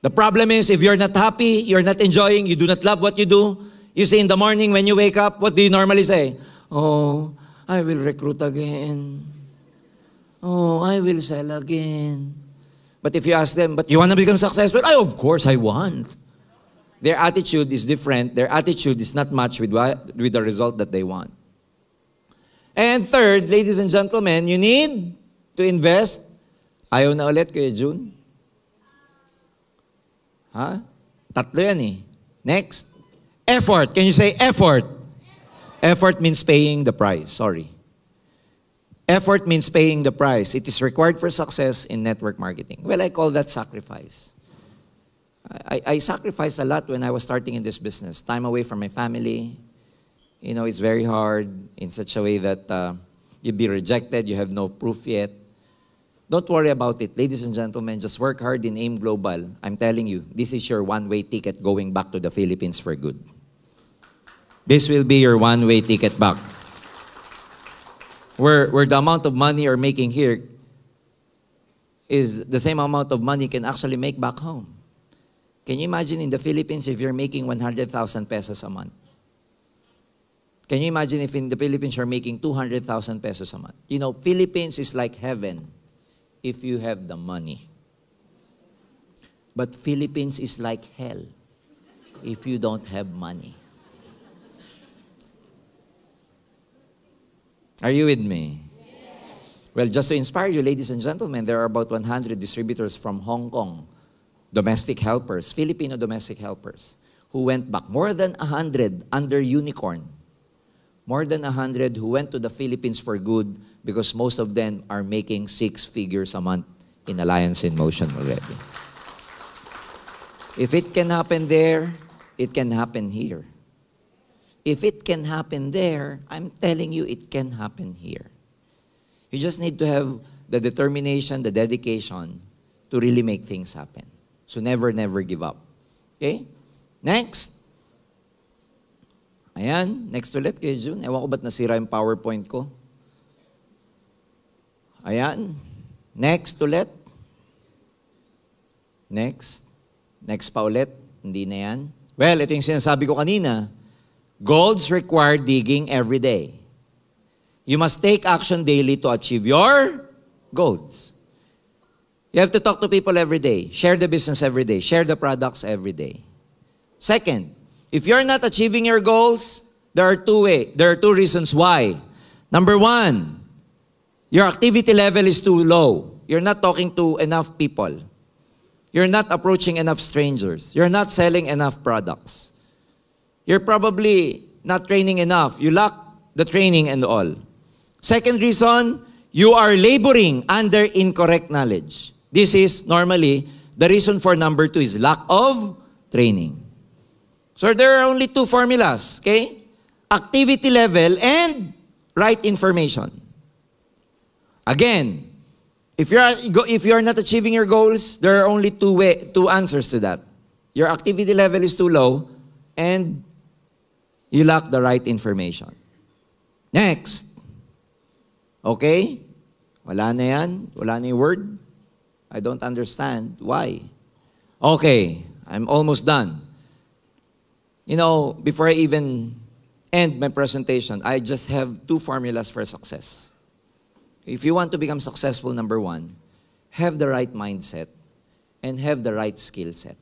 The problem is, if you're not happy, you're not enjoying, you do not love what you do, you say in the morning when you wake up, what do you normally say? Oh, I will recruit again. Oh, I will sell again. But if you ask them, but you want to become successful? Of course I want. Their attitude is different. Their attitude is not matched with the result that they want. And third, ladies and gentlemen, you need to invest. Ayaw na ulit, Kuya June? Ha? Tatlo yan eh. Next. Effort. Can you say effort? Effort means paying the price. Sorry. Effort means paying the price. It is required for success in network marketing. Well, I call that sacrifice. I sacrificed a lot when I was starting in this business. Time away from my family. You know, it's very hard in such a way that you'll be rejected. You have no proof yet. Don't worry about it. Ladies and gentlemen, just work hard in AIM Global. I'm telling you, this is your one-way ticket going back to the Philippines for good. This will be your one-way ticket back. Where the amount of money you're making here is the same amount of money you can actually make back home. Can you imagine in the Philippines if you're making 100,000 pesos a month? Can you imagine if in the Philippines you're making 200,000 pesos a month? You know, Philippines is like heaven if you have the money. But Philippines is like hell if you don't have money. Are you with me? Yes. Well, just to inspire you, ladies and gentlemen, there are about 100 distributors from Hong Kong, domestic helpers, Filipino domestic helpers, who went back. More than 100 under Unicorn. More than 100 who went to the Philippines for good because most of them are making 6 figures a month in Alliance in Motion already. If it can happen there, it can happen here. If it can happen there, I'm telling you it can happen here. You just need to have the determination, the dedication to really make things happen. So never, never give up. Okay? Next. Ayan, next ulit kay June. Ewan ko ba't nasira yung PowerPoint ko. Ayan. Next ulit. Next. Next pa ulit. Hindi na yan. Well, ito yung sinasabi ko kanina. Goals require digging every day. You must take action daily to achieve your goals. You have to talk to people every day. Share the business every day. Share the products every day. Second, if you're not achieving your goals, there are two reasons why. Number one, your activity level is too low. You're not talking to enough people. You're not approaching enough strangers. You're not selling enough products. You're probably not training enough. You lack the training and all. Second reason, you are laboring under incorrect knowledge. This is normally the reason for number 2 is lack of training. So there are only 2 formulas, okay? Activity level and right information. Again, if you are not achieving your goals, there are only two answers to that. Your activity level is too low and you lack the right information. Next. Okay? Wala na yan. Wala na yung word. I don't understand. Why? Okay. I'm almost done. You know, before I even end my presentation, I just have 2 formulas for success. If you want to become successful, number 1, have the right mindset and have the right skill set.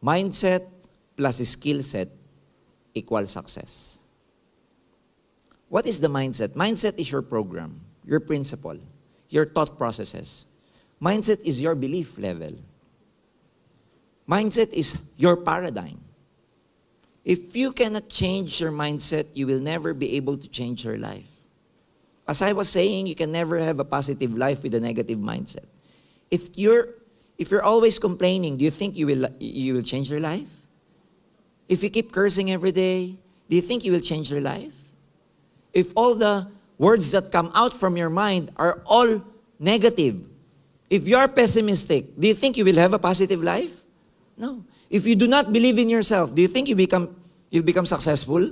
Mindset plus skill set equals success. What is the mindset? Mindset is your program, your principle, your thought processes. Mindset is your belief level. Mindset is your paradigm. If you cannot change your mindset, you will never be able to change your life. As I was saying, you can never have a positive life with a negative mindset. If you're always complaining, do you think you will change your life? If you keep cursing every day, do you think you will change your life? If all the words that come out from your mind are all negative, if you are pessimistic, do you think you will have a positive life? No. If you do not believe in yourself, do you think you'll become successful?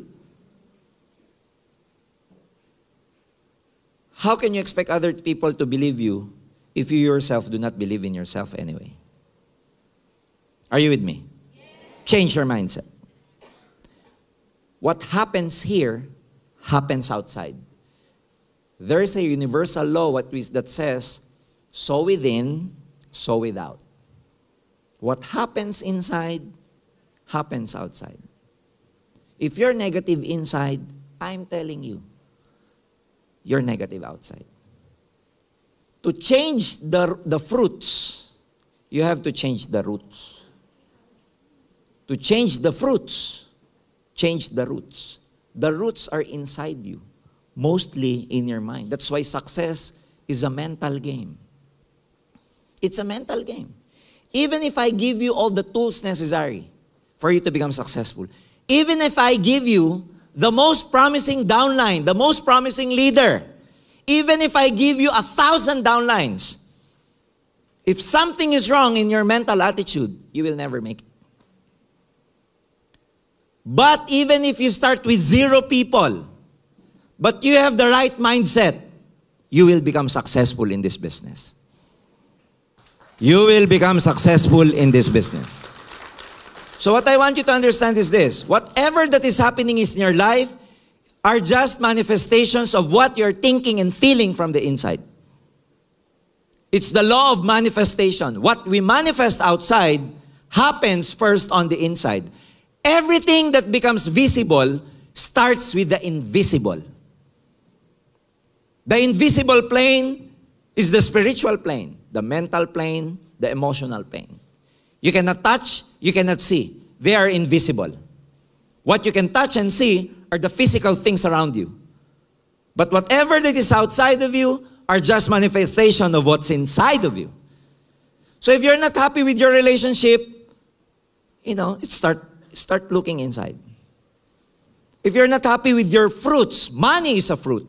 How can you expect other people to believe you if you yourself do not believe in yourself anyway? Are you with me? Yes. Change your mindset. What happens here happens outside. There is a universal law that says, sow within, sow without. What happens inside happens outside. If you're negative inside, I'm telling you, you're negative outside. To change the fruits, you have to change the roots. To change the fruits, change the roots. The roots are inside you, mostly in your mind. That's why success is a mental game. It's a mental game. Even if I give you all the tools necessary for you to become successful, even if I give you the most promising downline, the most promising leader, even if I give you 1,000 downlines, if something is wrong in your mental attitude, you will never make it. But even if you start with 0 people, but you have the right mindset, you will become successful in this business. You will become successful in this business. So what I want you to understand is this. Whatever that is happening in your life are just manifestations of what you're thinking and feeling from the inside. It's the law of manifestation. What we manifest outside happens first on the inside. Everything that becomes visible starts with the invisible. The invisible plane is the spiritual plane, the mental plane, the emotional plane. You cannot touch, you cannot see. They are invisible. What you can touch and see are the physical things around you. But whatever that is outside of you are just manifestation of what's inside of you. So if you're not happy with your relationship, start looking inside. If you're not happy with your fruits, money is a fruit.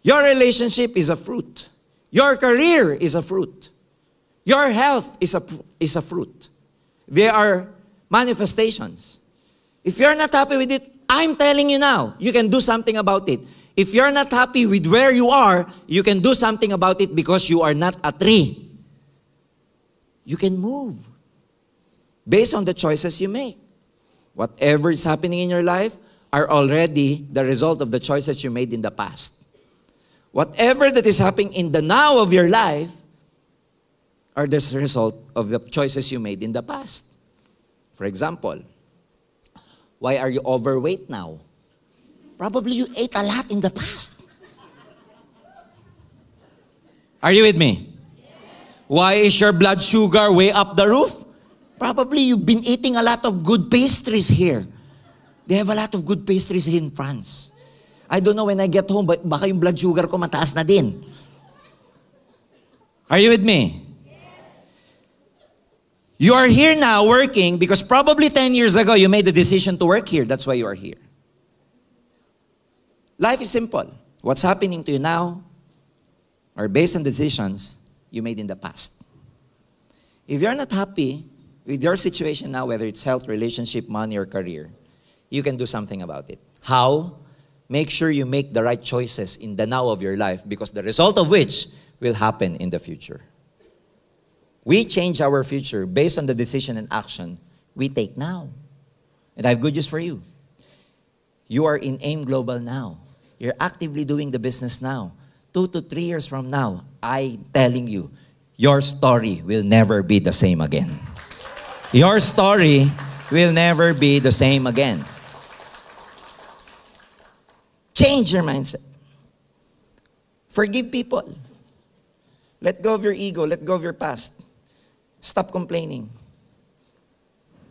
Your relationship is a fruit. Your career is a fruit. Your health is a fruit. They are manifestations. If you're not happy with it, I'm telling you now, you can do something about it. If you're not happy with where you are, you can do something about it because you are not a tree. You can move based on the choices you make. Whatever is happening in your life are already the result of the choices you made in the past. Whatever that is happening in the now of your life are the result of the choices you made in the past. For example, why are you overweight now? Probably you ate a lot in the past. Are you with me? Why is your blood sugar way up the roof? Probably you've been eating a lot of good pastries here. They have a lot of good pastries in France. I don't know when I get home, but baka yung blood sugar ko mataas na din. Are you with me? You are here now working because probably 10 years ago you made the decision to work here. That's why you are here. Life is simple. What's happening to you now are based on decisions you made in the past. If you're not happy with your situation now, whether it's health, relationship, money, or career, you can do something about it. How? Make sure you make the right choices in the now of your life because the result of which will happen in the future. We change our future based on the decision and action we take now. And I have good news for you. You are in AIM Global now. You're actively doing the business now. 2 to 3 years from now, I'm telling you, your story will never be the same again. Your story will never be the same again. Change your mindset. Forgive people. Let go of your ego. Let go of your past. Stop complaining.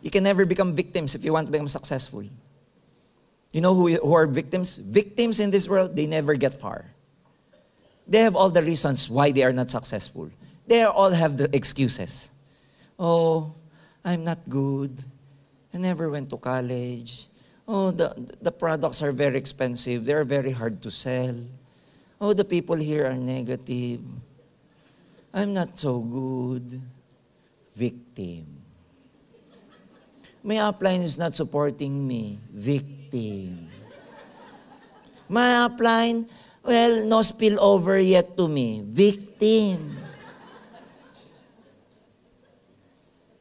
You can never become victims if you want to become successful. You know who are victims? Victims in this world, they never get far. They have all the reasons why they are not successful. They all have the excuses. Oh, I'm not good. I never went to college. Oh, the products are very expensive. They're very hard to sell. Oh, the people here are negative. I'm not so good. Victim. My upline is not supporting me. Victim. My upline, well, no spillover yet to me. Victim.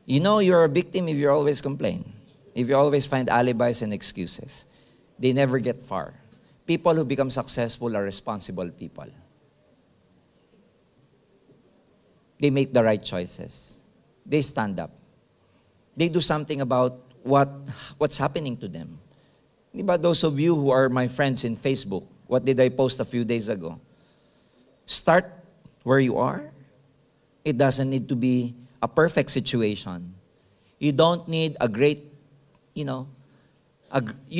You know you're a victim if you always complain. If you always find alibis and excuses. They never get far. People who become successful are responsible people. They make the right choices. They stand up. They do something about what's happening to them. Diba, those of you who are my friends in Facebook, what did I post a few days ago? Start where you are. It doesn't need to be a perfect situation. You don't need a great, you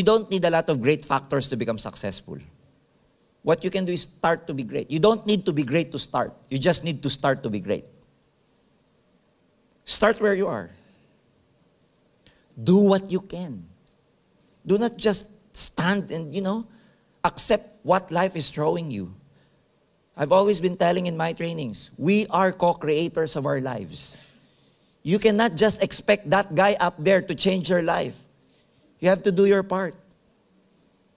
don't need a lot of great factors to become successful. What you can do is start to be great. You don't need to be great to start. You just need to start to be great. Start where you are. Do what you can. Do not just stand and, accept what life is throwing you. I've always been telling in my trainings, we are co-creators of our lives. You cannot just expect that guy up there to change your life. You have to do your part.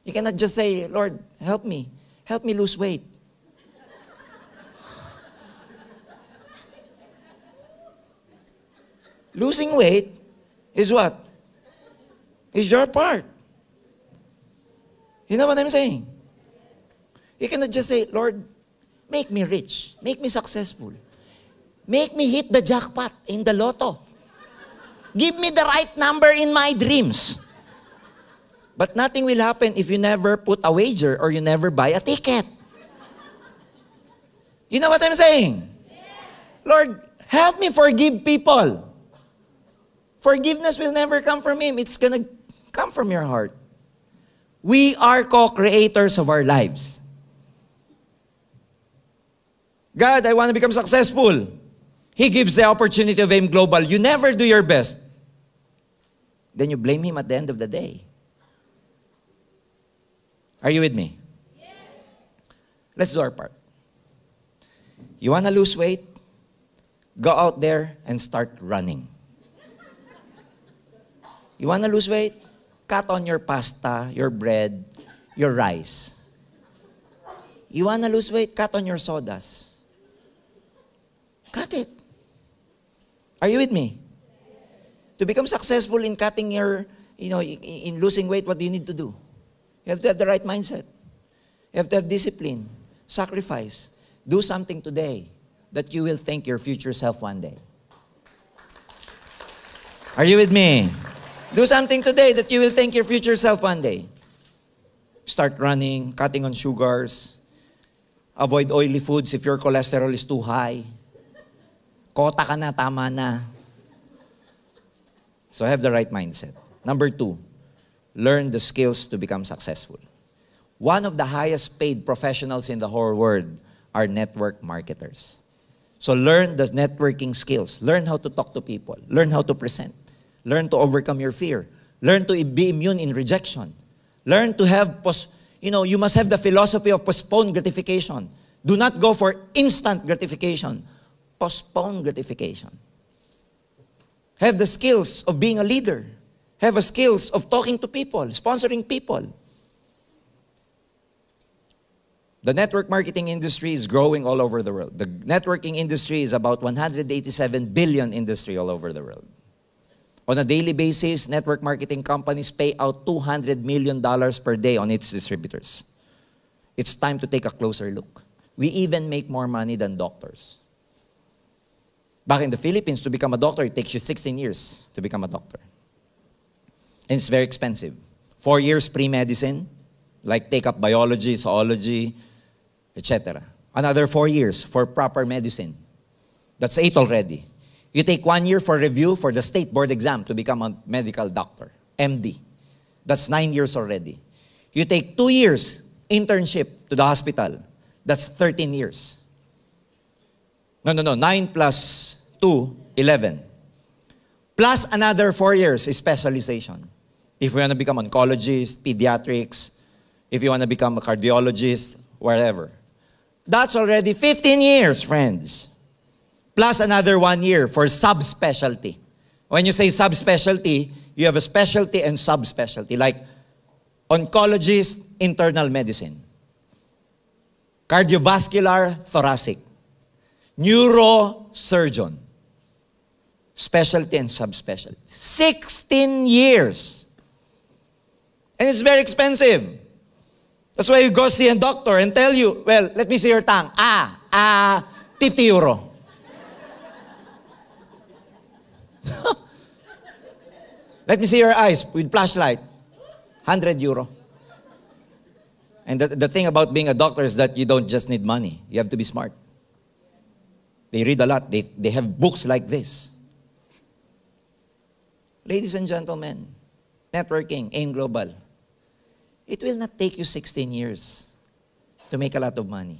You cannot just say, Lord, help me. Help me lose weight. Losing weight is what? Is your part. You know what I'm saying? You cannot just say, Lord, make me rich. Make me successful. Make me hit the jackpot in the lotto. Give me the right number in my dreams. But nothing will happen if you never put a wager or you never buy a ticket. You know what I'm saying? Yes. Lord, help me forgive people. Forgiveness will never come from Him. It's going to come from your heart. We are co-creators of our lives. God, I want to become successful. He gives the opportunity of Aim Global. You never do your best. Then you blame Him at the end of the day. Are you with me? Yes. Let's do our part. You want to lose weight? Go out there and start running. You want to lose weight? Cut on your pasta, your bread, your rice. You want to lose weight? Cut on your sodas. Cut it. Are you with me? To become successful in cutting your, in losing weight, what do you need to do? You have to have the right mindset. You have to have discipline, sacrifice. Do something today that you will thank your future self one day. Are you with me? Do something today that you will thank your future self one day. Start running, cutting on sugars. Avoid oily foods if your cholesterol is too high. Kota ka na, tama na. So have the right mindset. Number 2, learn the skills to become successful. One of the highest paid professionals in the whole world are network marketers. So learn the networking skills. Learn how to talk to people. Learn how to present. Learn to overcome your fear. Learn to be immune in rejection. Learn to have, you must have the philosophy of postponed gratification. Do not go for instant gratification. Postpone gratification. Have the skills of being a leader. Have the skills of talking to people, sponsoring people. The network marketing industry is growing all over the world. The networking industry is about 187 billion industry all over the world. On a daily basis, network marketing companies pay out $200 million per day on its distributors. It's time to take a closer look. We even make more money than doctors. Back in the Philippines, to become a doctor, it takes you 16 years to become a doctor. And it's very expensive. 4 years pre-medicine, like take up biology, zoology, etc. Another 4 years for proper medicine. That's 8 already. You take 1 year for review for the state board exam to become a medical doctor, MD. That's 9 years already. You take 2 years internship to the hospital. That's 13 years. No. 9 plus 2, 11. Plus another 4 years specialization. If you want to become oncologist, pediatrics, if you want to become a cardiologist, wherever. That's already 15 years, friends. Plus another 1 year for subspecialty. When you say subspecialty, you have a specialty and subspecialty, like oncologist, internal medicine, cardiovascular, thoracic, neurosurgeon, specialty and subspecialty. 16 years. And it's very expensive. That's why you go see a doctor and tell you, well, let me see your tongue. 50 euro. Let me see your eyes with flashlight. 100 euro. And the thing about being a doctor is that you don't just need money. You have to be smart. They read a lot. They have books like this. Ladies and gentlemen, networking, Aim Global. It will not take you 16 years to make a lot of money.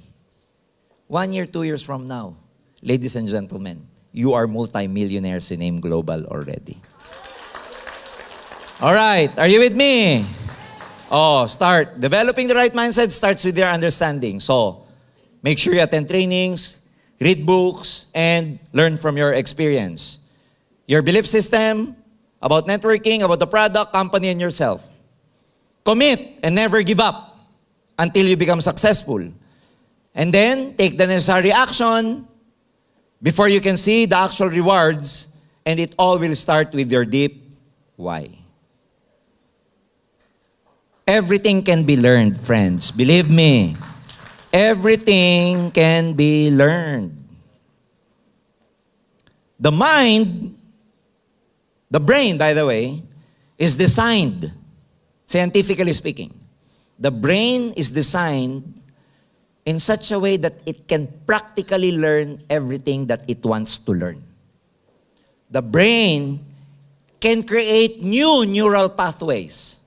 1 year, 2 years from now, ladies and gentlemen, you are multi-millionaires in Aim Global already. All right, are you with me? Start. Developing the right mindset starts with your understanding. So, make sure you attend trainings, read books, and learn from your experience. Your belief system about networking, about the product, company, and yourself. Commit and never give up until you become successful. And then, take the necessary action before you can see the actual rewards And it all will start with your deep why. Everything can be learned, friends. Believe me. Everything can be learned. The mind, the brain, by the way, is designed, scientifically speaking. The brain is designed in such a way that it can practically learn everything that it wants to learn. The brain can create new neural pathways.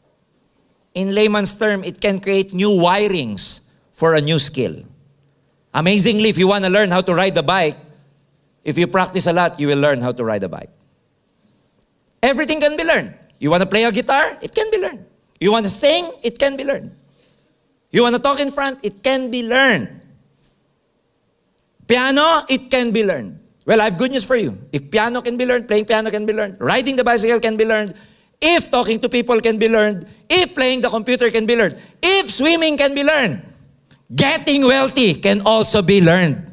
In layman's term, it can create new wirings for a new skill. Amazingly, if you want to learn how to ride a bike, if you practice a lot, you will learn how to ride a bike. Everything can be learned. You want to play a guitar? It can be learned. You want to sing? It can be learned. You want to talk in front? It can be learned. Piano? It can be learned. Well, I have good news for you. If piano can be learned, playing piano can be learned, riding the bicycle can be learned, if talking to people can be learned, if playing the computer can be learned, if swimming can be learned, getting wealthy can also be learned.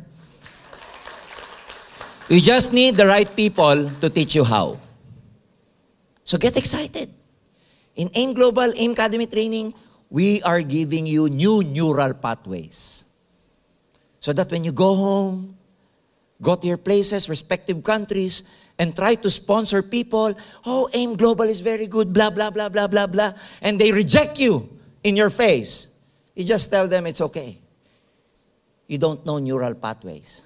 You just need the right people to teach you how. So get excited. In AIM Global, AIM Academy Training, we are giving you new neural pathways. So that when you go home, go to your places, respective countries, and try to sponsor people, oh, AIM Global is very good, blah, blah, blah, blah, blah, blah, and they reject you in your face. You just tell them it's okay. You don't know neural pathways.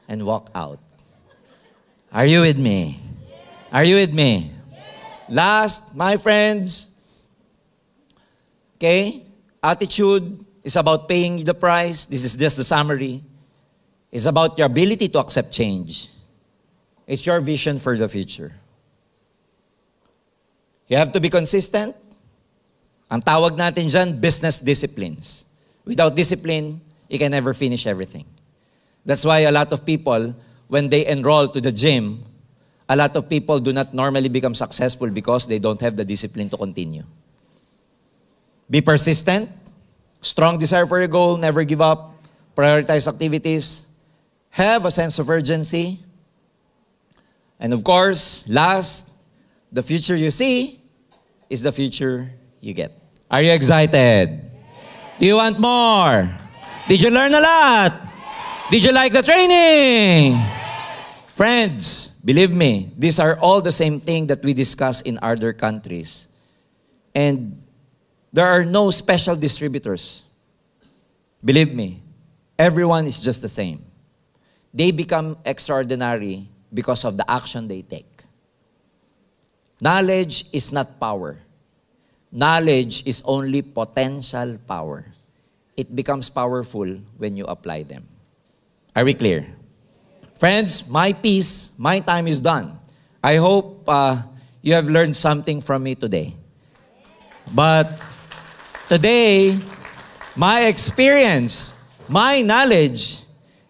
And walk out. Are you with me? Are you with me? Last, my friends, okay, attitude is about paying the price. This is just the summary. It's about your ability to accept change. It's your vision for the future. You have to be consistent. Ang tawag natin dyan, business disciplines. Without discipline, you can never finish everything. That's why a lot of people, when they enroll to the gym, a lot of people do not normally become successful because they don't have the discipline to continue. Be persistent, strong desire for your goal, never give up, prioritize activities, have a sense of urgency, and of course, last, the future you see is the future you get. Are you excited? Do you want more? Did you learn a lot? Did you like the training? Friends, believe me, these are all the same thing that we discuss in other countries. And there are no special distributors. Believe me, everyone is just the same. They become extraordinary because of the action they take. Knowledge is not power. Knowledge is only potential power. It becomes powerful when you apply them. Are we clear? Friends, my piece, my time is done. I hope you have learned something from me today. But today, my experience, my knowledge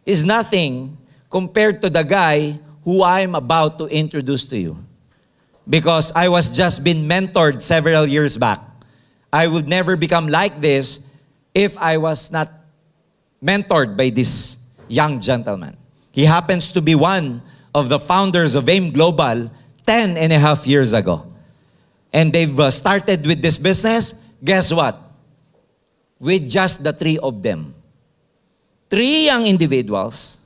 is nothing compared to the guy who I'm about to introduce to you. Because I was just been mentored several years back. I would never become like this if I was not mentored by this young gentleman. He happens to be one of the founders of AIM Global 10.5 years ago. And they've started with this business, guess what? With just the three of them. Three young individuals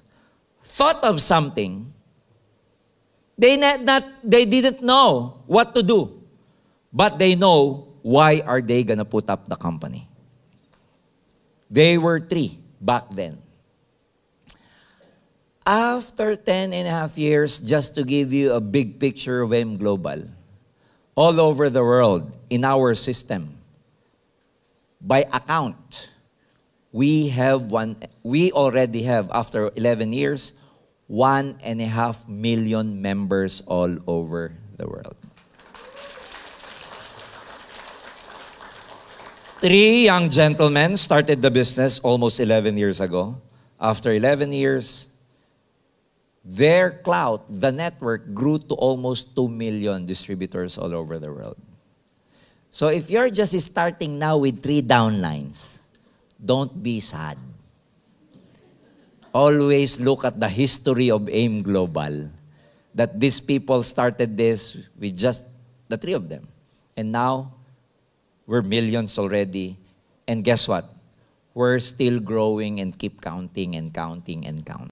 thought of something. They didn't know what to do. But they know why are they going to put up the company. They were three back then. After 10.5 years, just to give you a big picture of AIM Global, all over the world, in our system, by account, we already have, after 11 years, 1.5 million members all over the world. Three young gentlemen started the business almost 11 years ago. After 11 years, their clout, the network, grew to almost 2 million distributors all over the world. So if you're just starting now with 3 downlines, don't be sad. always look at the history of AIM Global. That these people started this with just the three of them. And now, we're millions already. And guess what? We're still growing and keep counting and counting and counting.